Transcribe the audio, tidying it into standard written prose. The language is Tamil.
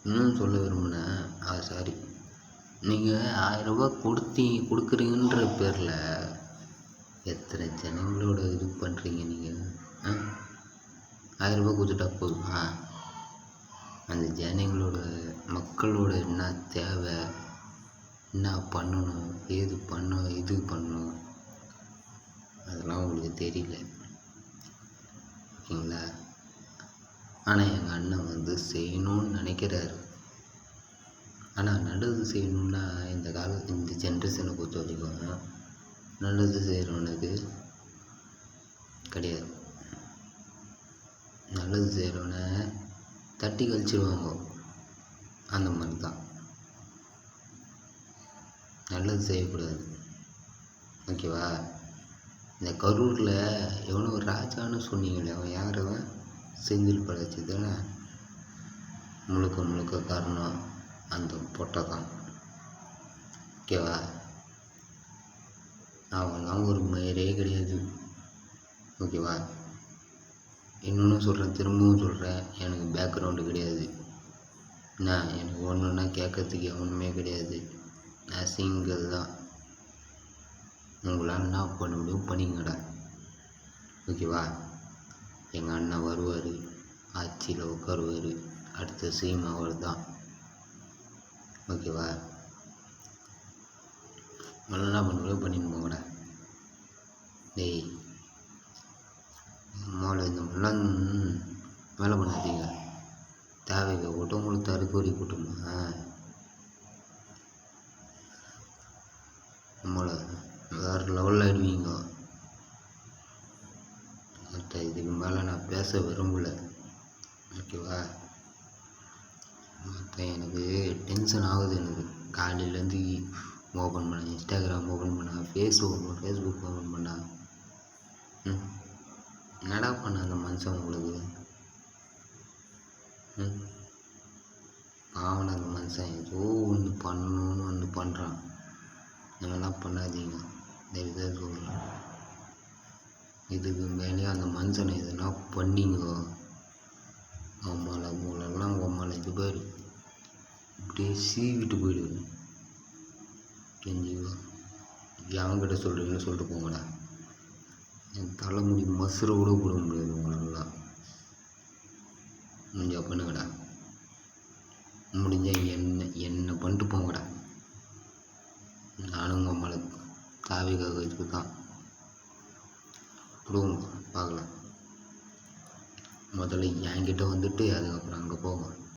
இன்னும் சொல்ல விரும்பினேன், சாரி, நீங்கள் 1000 ரூபா கொடுக்குறீங்கன்ற பேரில் எத்தனை ஜனங்களோட இது பண்ணுறீங்க நீங்கள்? 1000 ரூபா கொடுத்துட்டா போதுமா? அந்த ஜனங்களோட மக்களோட என்ன தேவை, என்ன பண்ணணும், ஏது இது பண்ணணும், அதெல்லாம் உங்களுக்கு தெரியல, ஓகேங்களா? ஆனால் எங்கள் அண்ணன் செய்யணும்னு நினைக்கிறாரு. ஆனால் நல்லது செய்யணுன்னா இந்த ஜென்ரேஷனை பொறுத்த வரைக்கும் நல்லது செய்கிறவனுக்கு கிடையாது. நல்லது செய்கிறவனை தட்டி கழிச்சிடுவாங்க. அந்த மாதிரி தான். நல்லது செய்யக்கூடாது, ஓகேவா? இந்த கரூரில் எவனோ ஒரு ராஜான்னு சொன்னீங்களே, அவன் யார்? அவன் செந்தில் பாலாஜி தானே. முழுக்க காரணம் அந்த பொட்டை தான், ஓகேவா? அவன்லாம் ஒரு மயிரே கிடையாது, ஓகேவா? இன்னொன்று சொல்கிறேன், திரும்பவும் சொல்கிறேன், எனக்கு பேக்ரவுண்டு கிடையாது. எனக்கு ஒன்றுன்னா கேட்கறதுக்கு எவனுமே கிடையாது. நான் சிங்கிள் தான். உங்களால் என்ன பண்ண முடியும் பண்ணிங்கடா, ஓகேவா? எங்கள் அண்ணன் வருவார், ஆட்சியில் உட்காருவார், அடுத்த சீம் அவர் தான், ஓகேவா? உங்களால் என்ன பண்ண முடியும் பண்ணின்னு போங்கடா. டேய் மோளை இந்த மாதிரிலாம் வேலை பண்ணாதீங்க. தேவைங்க கூட்டம் உங்களுக்கு தடுக்கோரி கூட்டமா? நம்மளை வேறு லெவலில் ஆயிடுவீங்க. மற்ற இதுக்கு மேலே நான் பேச விரும்பலை, ஓகேவா? மற்ற எனக்கு டென்ஷன் ஆகுது. எனக்கு காலையிலேருந்து ஓப்பன் பண்ண இன்ஸ்டாகிராம் ஓப்பன் பண்ண ஃபேஸ்புக் ஓப்பன் பண்ண என்னடா பண்ண அந்த மனுஷன் உங்களுக்கு? பாவன அந்த மனுஷன் ஏதோ ஒன்று பண்ணணும்னு பண்ணுறான். நீங்கள்லாம் பண்ணாதீங்க, தயவுசெய்து சொல்கிறேன். இதுக்கு மேலேயும் அந்த மனுஷனை எதுனா பண்ணிங்க, உங்களை இது பேர் இப்படியே சீவிட்டு போயிடுவேன். தெரிஞ்சுக்கோ. எவன்கிட்ட சொல்கிறீங்கன்னு சொல்லிட்டு போங்கடா. என் தலைமுடி மசுரை கூட போட முடியாது உங்களெல்லாம். முடிஞ்சா பண்ணுங்கடா, முடிஞ்சால் என்ன பண்ணிட்டு போங்கடா. நானும் உங்கள் மேலே தாவிக்காக இதுக்கு தான் கொடுங்க, பார்க்கலாம். முதல்ல என்கிட்ட வந்துட்டு அதுக்கப்புறம் அங்கே போங்க.